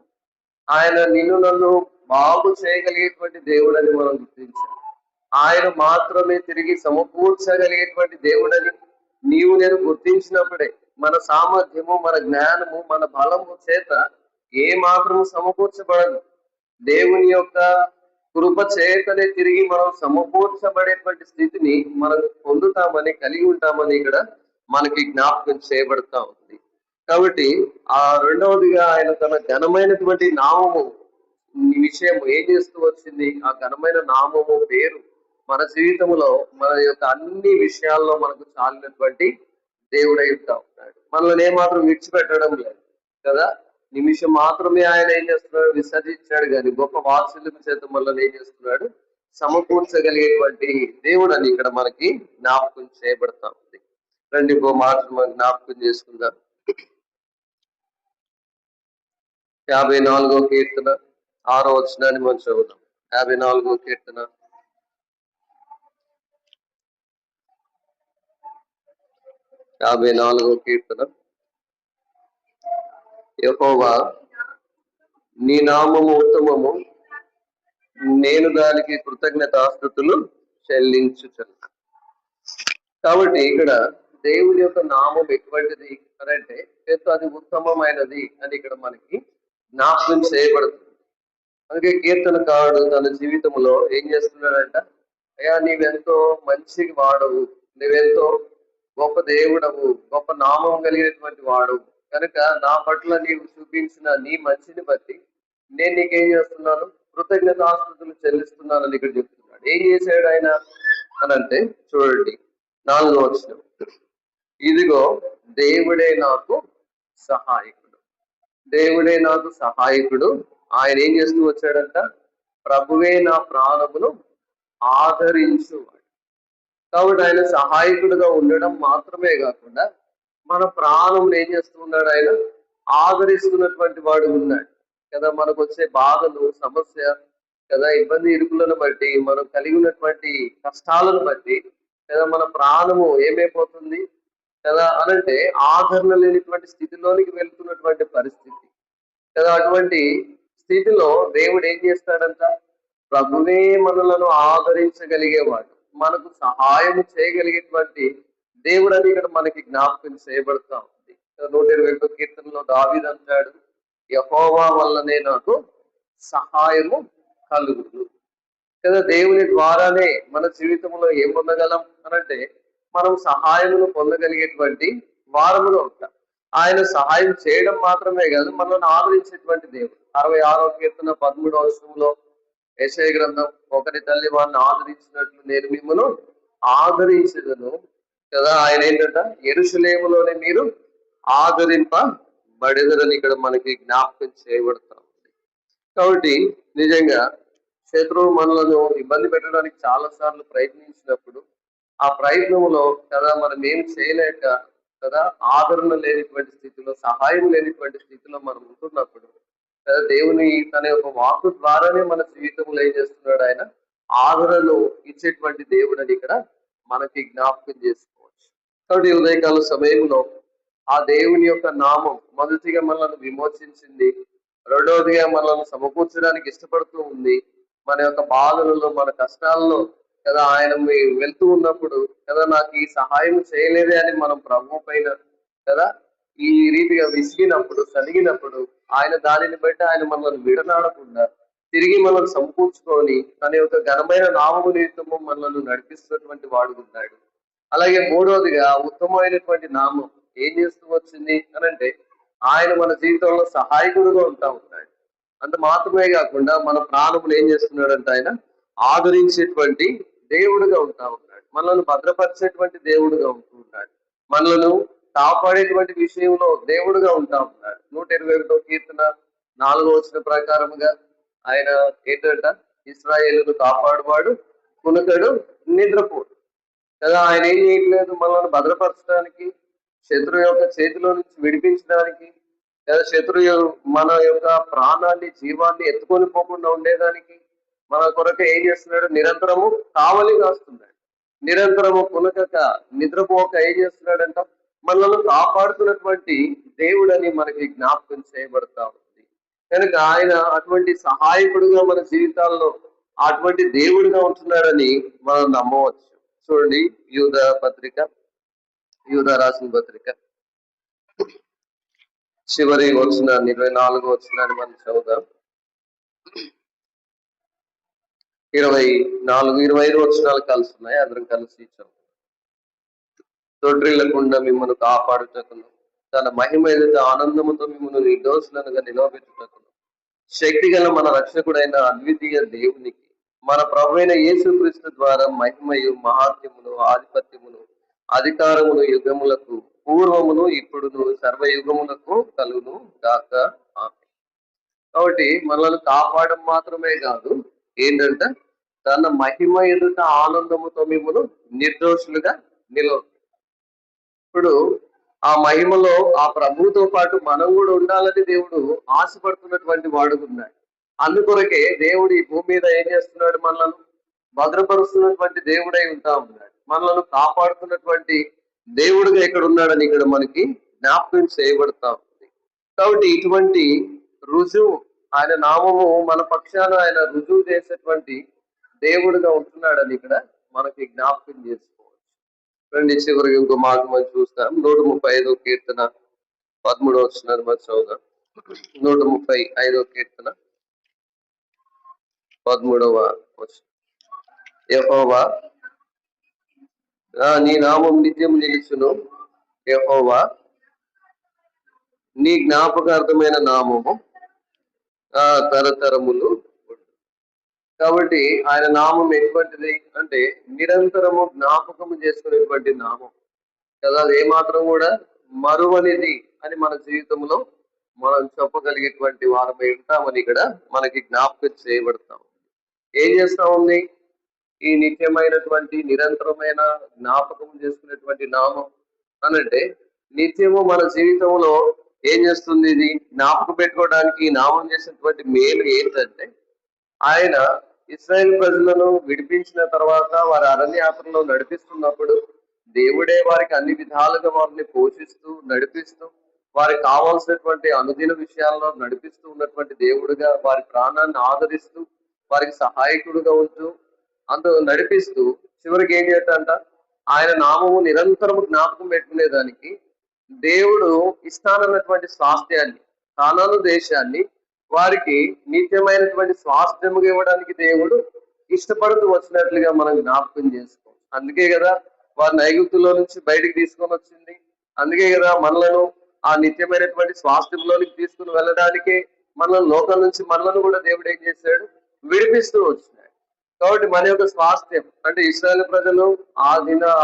ఆయన నిన్ను నన్ను బాగు చేయగలిగేటువంటి దేవుడని మనం గుర్తించాం. ఆయన మాత్రమే తిరిగి సమకూర్చగలిగేటువంటి దేవుడని నీవు నేను గుర్తించినప్పుడే మన సామర్థ్యము, మన జ్ఞానము, మన బలము చేత ఏ మాత్రము సమకూర్చబడదు. దేవుని యొక్క కృప చేతనే తిరిగి మనం సమకూర్చబడేటువంటి స్థితిని మనం పొందుతామని, కలిగి ఉంటామని ఇక్కడ మనకి జ్ఞాపకం చేయబడతా ఉంది. కాబట్టి ఆ రెండవదిగా ఆయన తన ఘనమైనటువంటి నామము విషయం ఏం చేస్తూ వచ్చింది? ఆ ఘనమైన నామము పేరు మన జీవితంలో మన యొక్క అన్ని విషయాల్లో మనకు చాలినటువంటి దేవుడై ఉంటా ఉన్నాడు. మనల్ని ఏమాత్రం విడిచిపెట్టడం లేదు కదా. నిమిషం మాత్రమే ఆయన ఏం చేస్తున్నాడు? విసర్జించాడు, కానీ గొప్ప వాత్సల్యం చేత మనల్ని ఏం చేస్తున్నాడు? సమకూర్చగలిగేటువంటి దేవుడు అని ఇక్కడ మనకి జ్ఞాపకం చేయబడతా ఉంది. రండి ఇంకో మాట మనం జ్ఞాపకం చేసుకుందాం. 54వ కీర్తన 6వ వచనాన్ని మనం చదువుదాం. 54వ కీర్తన 54వ కీర్తన. యెహోవా నీ నామము ఉత్తమము, నేను దానికి కృతజ్ఞతాస్తుతులు చెల్లించుచున్నా. కాబట్టి ఇక్కడ దేవుని యొక్క నామం ఎటువంటిది అంటే అది ఉత్తమమైనది అని ఇక్కడ మనకి జ్ఞాపకం చేయబడుతుంది. అందుకే కీర్తనకారుడు తన జీవితంలో ఏం చేస్తున్నాడంట? అయ్యా నీవెంతో మంచి వాడవు, నువ్వెంతో గొప్ప దేవుడవు, గొప్ప నామం కలిగినటువంటి వాడు కనుక నా పట్ల నీవు చూపించిన నీ మంచిని బట్టి నేను నీకేం చేస్తున్నాను? కృతజ్ఞతాస్తుతులు చెల్లిస్తున్నానని ఇక్కడ చెప్తున్నాడు. ఏం చేశాడు ఆయన అని అంటే చూడండి 4వ వచనం. ఇదిగో దేవుడే నాకు సహాయకుడు, దేవుడే నాకు సహాయకుడు. ఆయన ఏం చేస్తూ వచ్చాడంట? ప్రభువే నా ప్రాణమును ఆదరించువాడు. కాబట్టి ఆయన సహాయకుడుగా ఉండడం మాత్రమే కాకుండా మన ప్రాణములు ఏం చేస్తున్నాడు, ఆయన ఆదరిస్తున్నటువంటి వాడు ఉన్నాడు కదా. మనకు వచ్చే బాధలు, సమస్య కదా, ఇబ్బంది ఇరుకులను బట్టి, మనం కలిగి ఉన్నటువంటి కష్టాలను బట్టి కదా మన ప్రాణము ఏమైపోతుంది కదా అనంటే ఆదరణ లేనిటువంటి స్థితిలోనికి వెళ్తున్నటువంటి పరిస్థితి కదా. అటువంటి స్థితిలో దేవుడు ఏం చేస్తాడంట, ప్రభువే మనలను ఆదరించగలిగేవాడు, మనకు సహాయం చేయగలిగేటువంటి దేవుడు అని ఇక్కడ మనకి జ్ఞాపకం చేయబడతా ఉంది. 121 కీర్తనలో దావీదు అంటాడు, యెహోవా వల్లనే నాకు సహాయము కలుగును కదా. దేవుని ద్వారానే మన జీవితంలో ఏం పొందగలం అనంటే మనం సహాయమును పొందగలిగేటువంటి వారముగా ఉంటాం. ఆయన సహాయం చేయడం మాత్రమే కాదు, మనల్ని ఆదరించేటువంటి దేవుడు. 66వ కీర్తన 13వ వచనంలో యెషయా గ్రంథం, ఒకరి తల్లి వారిని ఆదరించినట్లు నేను మిమ్మల్ని ఆదరించదను కదా. ఆయన ఏంటంట, యెరూషలేములోనే మీరు ఆదరింపబడెదరని ఇక్కడ మనకి జ్ఞాపకం చేయబడతా ఉంది. కాబట్టి నిజంగా శత్రువు మనలను ఇబ్బంది పెట్టడానికి చాలా సార్లు ప్రయత్నించినప్పుడు ఆ ప్రయత్నంలో కదా మనం ఏం చేయలేక కదా ఆదరణ లేనిటువంటి స్థితిలో, సహాయం లేనిటువంటి స్థితిలో మనం ఉంటున్నప్పుడు కదా దేవుని తన యొక్క వాక్కు ద్వారానే మన జీవితంలో ఏం చేస్తున్నాడు, ఆయన ఆదరణను ఇచ్చేటువంటి దేవుడు అని ఇక్కడ మనకి జ్ఞాపకం చేసుకోవచ్చు. కాబట్టి ఉదయకాల సమయంలో ఆ దేవుని యొక్క నామం మొదటిగా మనల్ని విమోచించింది, రెండవదిగా మనల్ని సమకూర్చడానికి ఇష్టపడుతూ ఉంది. మన యొక్క బాధలలో, మన కష్టాల్లో కదా ఆయన వెళ్తూ ఉన్నప్పుడు కదా నాకు ఈ సహాయం చేయలేదే అని మనం ప్రభు పైన కదా ఈ రీతిగా విసిగినప్పుడు, సలిగినప్పుడు ఆయన దానిని బట్టి ఆయన మనల్ని విడనాడకుండా తిరిగి మనల్ని సమకూర్చుకొని తన యొక్క ఘనమైన నామము నిమిత్తము మనల్ని నడిపిస్తున్నటువంటి వాడు ఉన్నాడు. అలాగే మూడవదిగా ఉత్తమమైనటువంటి నామం ఏం చేస్తూ వచ్చింది అనంటే ఆయన మన జీవితంలో సహాయకుడుగా ఉంటా ఉన్నాడు. అంత మాత్రమే కాకుండా మన ప్రాణములు ఏం చేస్తున్నాడంటే ఆయన ఆదరించేటువంటి దేవుడుగా ఉంటా ఉన్నాడు, మనల్ని భద్రపరిచేటువంటి దేవుడుగా ఉంటూ ఉన్నాడు, మనలను కాపాడేటువంటి విషయంలో దేవుడుగా ఉంటా ఉన్నాడు. 121వ కీర్తన 4వ వచనం ప్రకారముగా ఆయన ఏంటంట, ఇశ్రాయేలును కాపాడువాడు, కునకడు, నిద్రపోడు కదా. ఆయన ఏం చేయట్లేదు, మనల్ని భద్రపరచడానికి, శత్రువు యొక్క చేతిలో నుంచి విడిపించడానికి లేదా శత్రువు మన యొక్క ప్రాణాన్ని, జీవాన్ని ఎత్తుకొని పోకుండా ఉండేదానికి మన కొరకు ఏం చేస్తున్నాడు, నిరంతరము కావలి కాస్తున్నాడు. నిరంతరము పునకక నిద్రపోక ఏం చేస్తున్నాడంట, మనల్ని కాపాడుతున్నటువంటి దేవుడని మనకి జ్ఞాపకం చేయబడతా ఉంది. కనుక ఆయన అటువంటి సహాయకుడుగా మన జీవితాల్లో అటువంటి దేవుడిగా ఉంటున్నాడని మనం నమ్మవచ్చు. చూడండి, యూదా రాసిన పత్రిక చివరి వచ్చిన 24వ వచనాన్ని మనం చదువుదాం. 24, 25 వచనాలు కలిసి ఉన్నాయి, అందరం కలిసి చదువు. తొట్రిల్లకుండా మిమ్మల్ని కాపాడుటకును, తన మహిమ ఎదుట ఆనందముతో మిమ్మల్ని నిర్దోషులనుగా నిలవబెట్టుటకును, శక్తి గల మన రక్షకుడైన అద్వితీయ దేవునికి మన ప్రభువైన యేసుక్రీస్తు ద్వారా మహిమయు, మహాత్మ్యమును, ఆధిపత్యమును, అధికారమును యుగములకు పూర్వమును ఇప్పుడును సర్వయుగములకు కలుగును గాక. ఆమేన్. కాబట్టి మనల్ని కాపాడడం మాత్రమే కాదు, ఏంటంటే తన మహిమ ఎదుట ఆనందముతో మిమ్మల్ని నిర్దోషులుగా నిలవ. ఇప్పుడు ఆ మహిమలో ఆ ప్రభువుతో పాటు మనం కూడా ఉండాలని దేవుడు ఆశపడుతున్నటువంటి వాడు ఉన్నాడు. అందుకొరకే దేవుడు ఈ భూమి మీద ఏం చేస్తున్నాడు, మనల్ని భద్రపరుస్తున్నటువంటి దేవుడై ఉంటా ఉన్నాడు, మనల్ని కాపాడుతున్నటువంటి దేవుడుగా ఇక్కడ ఉన్నాడని ఇక్కడ మనకి జ్ఞాపకం చేయబడతా ఉంది. కాబట్టి ఇటువంటి రుజువు, ఆయన నామము మన పక్షాన ఆయన రుజువు చేసేటువంటి దేవుడుగా ఉంటున్నాడని ఇక్కడ మనకి జ్ఞాపకం చేసుకోవచ్చు. రండి చివరికి ఇంకో మాట మనం చూస్తాం. 135వ కీర్తన 13వ వచనాన్ని మనం చదువుదాం. 135వ కీర్తన 13వ వచనం. యెహోవా నీ నామం నిత్యం నిలుచును, యెహోవా నీ జ్ఞాపకార్థమైన నామము తరతరములు. కాబట్టి ఆయన నామం ఎటువంటిది అంటే నిరంతరము జ్ఞాపకము చేసుకునేటువంటి నామం కదా. అది ఏమాత్రం కూడా మరువనిది అని మన జీవితంలో మనం చెప్పగలిగేటువంటి వారమై ఉంటామని ఇక్కడ మనకి జ్ఞాపకం చేయబడతాం. ఏం చేస్తా ఉంది, ఈ నిత్యమైనటువంటి నిరంతరమైన జ్ఞాపకం చేసుకునేటువంటి నామం అనంటే నిత్యము మన జీవితంలో ఏం చేస్తుంది? ఇది జ్ఞాపకం పెట్టుకోవడానికి ఈ నామం చేసినటువంటి మేలు ఏంటంటే, ఆయన ఇశ్రాయేల్ ప్రజలను విడిపించిన తర్వాత వారి అరణ్యయాత్రలో నడిపిస్తున్నప్పుడు దేవుడే వారికి అన్ని విధాలుగా వారిని పోషిస్తూ నడిపిస్తూ వారికి కావాల్సినటువంటి అనుదిన విషయాల్లో నడిపిస్తూ ఉన్నటువంటి దేవుడుగా వారి ప్రాణాన్ని ఆదరిస్తూ వారికి సహాయకుడుగా ఉంటూ అందులో నడిపిస్తూ చివరికి ఏం చేద్దంట, ఆయన నామము నిరంతరము జ్ఞాపకం పెట్టుకునేదానికి దేవుడు ఇస్తానన్నటువంటి స్వాస్థ్యాన్ని, కానాను దేశాన్ని వారికి నిత్యమైనటువంటి స్వాస్థ్యముగా ఇవ్వడానికి దేవుడు ఇష్టపడుతూ వచ్చినట్లుగా మనం జ్ఞాపకం చేసుకోం. అందుకే కదా వారిని ఐగుప్తులో నుంచి బయటికి తీసుకొని వచ్చింది. అందుకే కదా మనలను ఆ నిత్యమైనటువంటి స్వాస్థ్యంలోనికి తీసుకుని వెళ్ళడానికే మనల్ని లోకం నుంచి మనలను కూడా దేవుడు ఏం చేశాడు? విడిపిస్తూ వచ్చినాడు. కాబట్టి మన యొక్క స్వాస్థ్యం అంటే ఇశ్రాయేలు ప్రజలు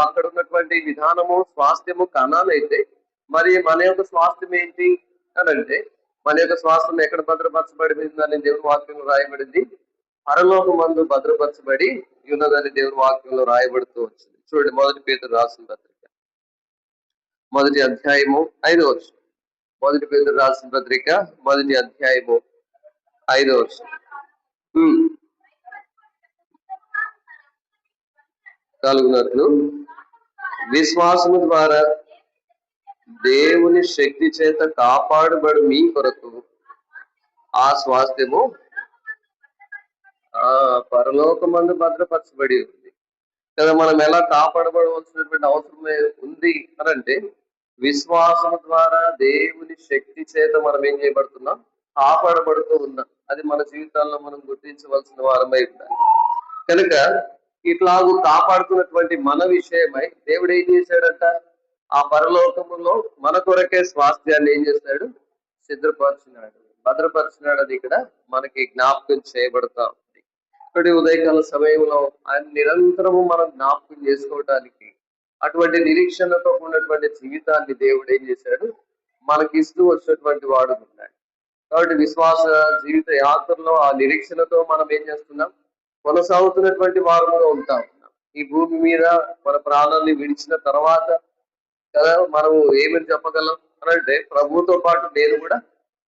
అక్కడ ఉన్నటువంటి విధానము స్వాస్థ్యము కనాన్ అయితే, మరి మన యొక్క స్వాస్థ్యం ఏంటి అని అంటే, మన యొక్క స్వాస్థ్యం ఎక్కడ భద్రపరచబడిందని దేవుని వాక్యంలో రాయబడింది? పరలోకమందు భద్రపరచబడి ఉన్నదని దేవుని వాక్యంలో రాయబడుతూ వచ్చింది. చూడండి, 1 పేతురు రాసిన పత్రిక 1వ అధ్యాయము 5వ వచనం. 1 పేతురు రాసిన పత్రిక 1వ అధ్యాయము 5వ వచనం. కలుగునట్లు విశ్వాసము ద్వారా దేవుని శక్తి చేత కాపాడబడు మీ కొరకు ఆ స్వాస్థ్యము పరలోకమందు భద్రపరచబడి ఉంది కదా. మనం ఎలా కాపాడబడవలసినటువంటి అవసరమే ఉంది అనంటే, విశ్వాసం ద్వారా దేవుని శక్తి చేత మనం ఏం చేయబడుతున్నాం? కాపాడబడుతూ ఉన్నాం. అది మన జీవితాల్లో మనం గుర్తించవలసిన వారమై ఉండాలి. కనుక ఇట్లాగూ కాపాడుతున్నటువంటి మన విషయమై దేవుడు ఏం చేశాడంట? ఆ పరలోకములో మన కొరకే స్వాస్థ్యాన్ని ఏం చేశాడు? సిద్ధపరిచినాడు, భద్రపరిచినాడు. అది ఇక్కడ మనకి జ్ఞాపకం చేయబడతా ఉంది. ఇక్కడి ఉదయకాల సమయంలో ఆయన నిరంతరము మనం జ్ఞాపకం చేసుకోవడానికి అటువంటి నిరీక్షణతో ఉన్నటువంటి జీవితాన్ని దేవుడు ఏం చేశాడు? మనకి ఇస్తూ వచ్చినటువంటి వాడు ఉన్నాడు. కాబట్టి విశ్వాస జీవిత యాత్రలో ఆ నిరీక్షణతో మనం ఏం చేస్తున్నాం? కొనసాగుతున్నటువంటి వారుగా ఉంటా ఉన్నాం. ఈ భూమి మీద మన ప్రాణాన్ని విడిచిన తర్వాత కదా మనం ఏమని చెప్పగలం అనంటే, ప్రభువుతో పాటు నేను కూడా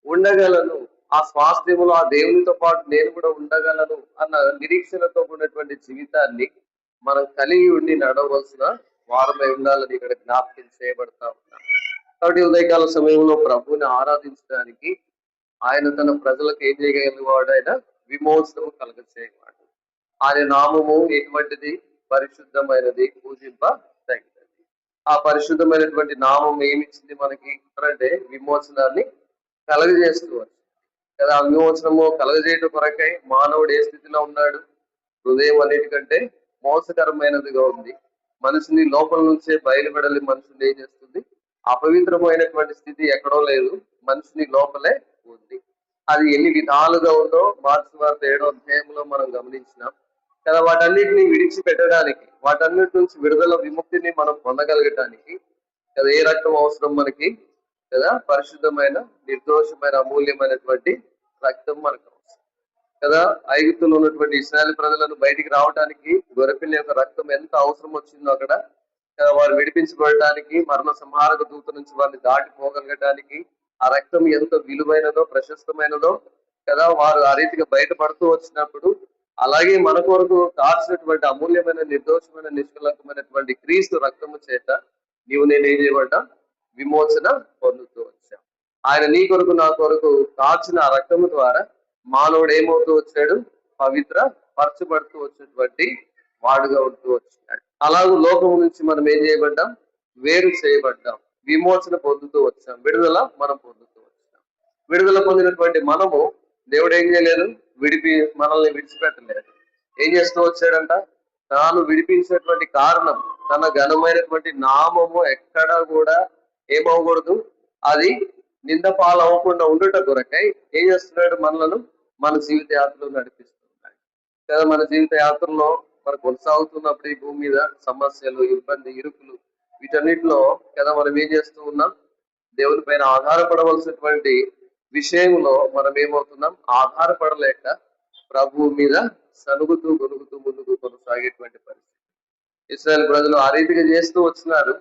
ఉండగలను, ఆ స్వాస్థ్యములో ఆ దేవునితో పాటు నేను కూడా ఉండగలను అన్న నిరీక్షణతో ఉన్నటువంటి జీవితాన్ని మనం కలిగి ఉండి నడవలసిన వారమై ఉండాలని ఇక్కడ జ్ఞాపకం చేయబడతా ఉన్నాం. కాబట్టి ఉదయకాల సమయంలో ప్రభువుని ఆరాధించడానికి ఆయన తన ప్రజలకు ఏం చేయగలిగేవాడు? ఆయన విమోచనము కలగచేయవాడు. ఆయన నామము ఎటువంటిది? పరిశుద్ధమైనది, పూజింపదగినది. ఆ పరిశుద్ధమైనటువంటి నామం ఏమిచ్చింది మనకి అంటే విమోచనాన్ని కలగజేస్తూ వచ్చింది కదా. ఆ విమోచనము కలగజేయడం కొరకై మానవుడు ఏ స్థితిలో ఉన్నాడు? హృదయం అన్నిటికంటే మోసకరమైనదిగా ఉంది. మనిషిని లోపల నుంచే బయలుపెడాలి. మనుషుని ఏం చేస్తుంది? అపవిత్రమైనటువంటి స్థితి ఎక్కడో లేదు, మనిషిని లోపలే ఉంది. అది ఎన్ని విధాలుగా ఉందో మార్క్స్ వార్త 7వ అధ్యాయంలో మనం గమనించినాం కదా. వాటన్నిటిని విడిచిపెట్టడానికి, వాటన్నిటి నుంచి విడుదల విముక్తిని మనం పొందగలగటానికి కదా ఏ రక్తం అవసరం మనకి కదా? పరిశుద్ధమైన, నిర్దోషమైన, అమూల్యమైనటువంటి రక్తం మనకు అవసరం కదా. ఐగుప్తులో ఉన్నటువంటి ఇశ్రాయేలు ప్రజలను బయటికి రావడానికి గొర్రెపిల్ల యొక్క రక్తం ఎంత అవసరం వచ్చిందో అక్కడ కదా, వారు విడిపించబడటానికి, మరణ సంహారక దూత నుంచి వారిని దాటిపోగలగటానికి ఆ రక్తం ఎంత విలువైనదో, ప్రశస్తమైనదో కదా. వారు ఆ రీతిగా బయటపడుతూ వచ్చినప్పుడు అలాగే మన కొరకు కాల్చినటువంటి అమూల్యమైన, నిర్దోషమైన, నిష్కలంకమైనటువంటి క్రీస్తు రక్తము చేత నీవు నేను ఏం చేయబడ్డా? విమోచన పొందుతూ వచ్చాం. ఆయన నీ కొరకు నా కొరకు కాల్చిన ఆ రక్తము ద్వారా మానవుడు ఏమవుతూ వచ్చాడు? పవిత్ర పరచబడుతూ వచ్చినటువంటి వాడుగా ఉంటూ వచ్చినాడు. అలాగే లోకము నుంచి మనం ఏం చేయబడ్డాం? వేరు చేయబడ్డాం, విమోచన పొందుతూ వచ్చాం, విడుదల మనం పొందుతూ వచ్చాం. విడుదల పొందినటువంటి మనము దేవుడు ఏం చేయలేదు? మనల్ని విడిచిపెట్టలేదు. ఏం చేస్తూ వచ్చాడంట? తాను విడిపించినటువంటి కారణం, తన ఘనమైనటువంటి నామము ఎక్కడా కూడా ఏమవకూడదు, అది నింద పాలవ్వకుండా ఉండుట కొరకై ఏం చేస్తున్నాడు? మనలను మన జీవిత యాత్రలో నడిపిస్తున్నాడు కదా. మన జీవిత యాత్రలో మనం కొనసాగుతున్నప్పుడు ఈ భూమి మీద సమస్యలు, ఇబ్బంది, ఇరుకులు, వీటన్నిటిలో కదా మనం ఏం చేస్తూ ఉన్నాం? దేవుని పైన ఆధారపడవలసినటువంటి విషయంలో మనం ఏమవుతున్నాం? ఆధారపడలేక ప్రభువు మీద సనుగుతూ గొనుగుతూ ముందుకు కొనసాగేటువంటి పరిస్థితి. ఇశ్రాయేల్ ప్రజలు ఆ రీతిగా చేస్తూ వచ్చినారు.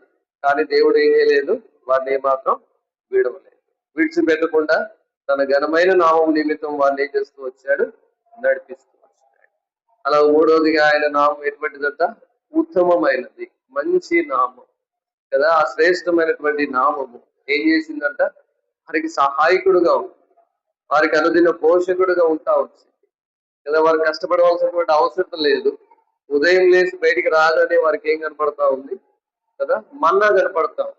కానీ దేవుడు ఏం చేయలేదు, వారిని ఏమాత్రం విడవలేదు. విడిచిపెట్టకుండా తన ఘనమైన నామం నిమిత్తం వారిని ఏం చేస్తూ వచ్చాడు, నడిపిస్తూ వచ్చాడు. అలా మూడవదిగా ఆయన నామం ఎటువంటిదంట, ఉత్తమమైనది, మంచి నామం కదా. ఆ శ్రేష్టమైనటువంటి నామము ఏం చేసిందంట, వారికి సహాయకుడుగా ఉంది, వారికి అనుదిన పోషకుడుగా ఉంటా వచ్చింది కదా. వారు కష్టపడవలసినటువంటి అవసరం లేదు. ఉదయం లేచి బయటికి రాగానే వారికి ఏం కనపడతా ఉంది కదా, మన్నా కనపడతా ఉంది.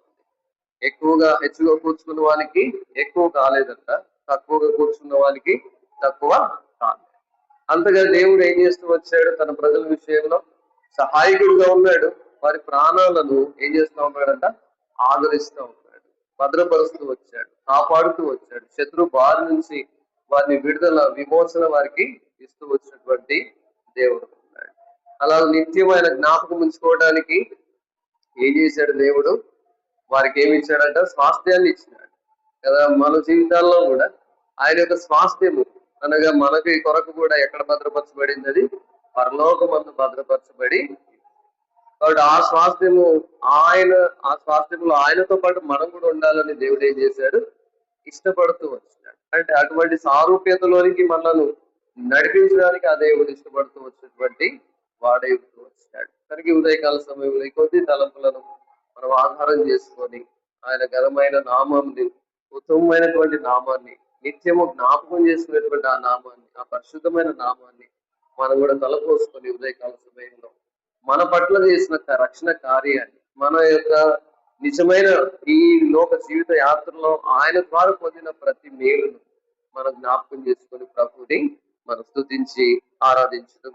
హెచ్చుగా కూర్చున్న వానికి ఎక్కువ కాలేదంట, తక్కువగా కూర్చున్న వానికి తక్కువ కాలేదు. అంతగా దేవుడు ఏం చేస్తూ వచ్చాడు, తన ప్రజల విషయంలో సహాయకుడుగా ఉన్నాడు. వారి ప్రాణాలను ఏం చేస్తూ ఉన్నాడంట, ఆదరిస్తూ ఉన్నాడు, భద్రపరుస్తూ వచ్చాడు, కాపాడుతూ వచ్చాడు. శత్రు బారి నుంచి వారిని విడుదల విమోచన వారికి ఇస్తూ వచ్చినటువంటి దేవుడు ఉన్నాడు. అలా నిత్యమైన జ్ఞాపకం ఉంచుకోవడానికి ఏం చేశాడు దేవుడు, వారికి ఏమి ఇచ్చాడంట, స్వాస్థ్యాన్ని ఇచ్చినాడు కదా. మన జీవితాల్లో కూడా ఆయన యొక్క స్వాస్థ్యము అనగా మనకి కొరకు కూడా ఎక్కడ భద్రపరచబడింది, అది పరలోకమందు భద్రపరచబడి. కాబట్టి ఆ స్వాస్థ్యము ఆ స్వాస్థ్యంలో ఆయనతో పాటు మనం కూడా ఉండాలని దేవుడు ఏం చేశాడు, ఇష్టపడుతూ వచ్చినాడు. అంటే అటువంటి సారూప్యతలోనికి మనల్ని నడిపించడానికి ఆ దేవుడు ఇష్టపడుతూ వచ్చినటువంటి వాడైతూ వచ్చాడు. కనుక ఉదయకాల సమయంలో ఈ కొద్ది తలంపులను మనం ఆధారం చేసుకొని ఆయన ఘనమైన నామాన్ని, ఉత్తమమైనటువంటి నామాన్ని, నిత్యము జ్ఞాపకం చేసుకునేటువంటి ఆ నామాన్ని, ఆ పరిశుద్ధమైన నామాన్ని మనం కూడా తలపోసుకొని ఉదయకాల సమయంలో మన పట్ల చేసిన రక్షణ కార్యాన్ని, మన యొక్క నిజమైన ఈ లోక జీవిత యాత్రలో ఆయన ద్వారా పొందిన ప్రతి మేలును మనం జ్ఞాపకం చేసుకొని ప్రభుని మనం స్తుతించి ఆరాధించడం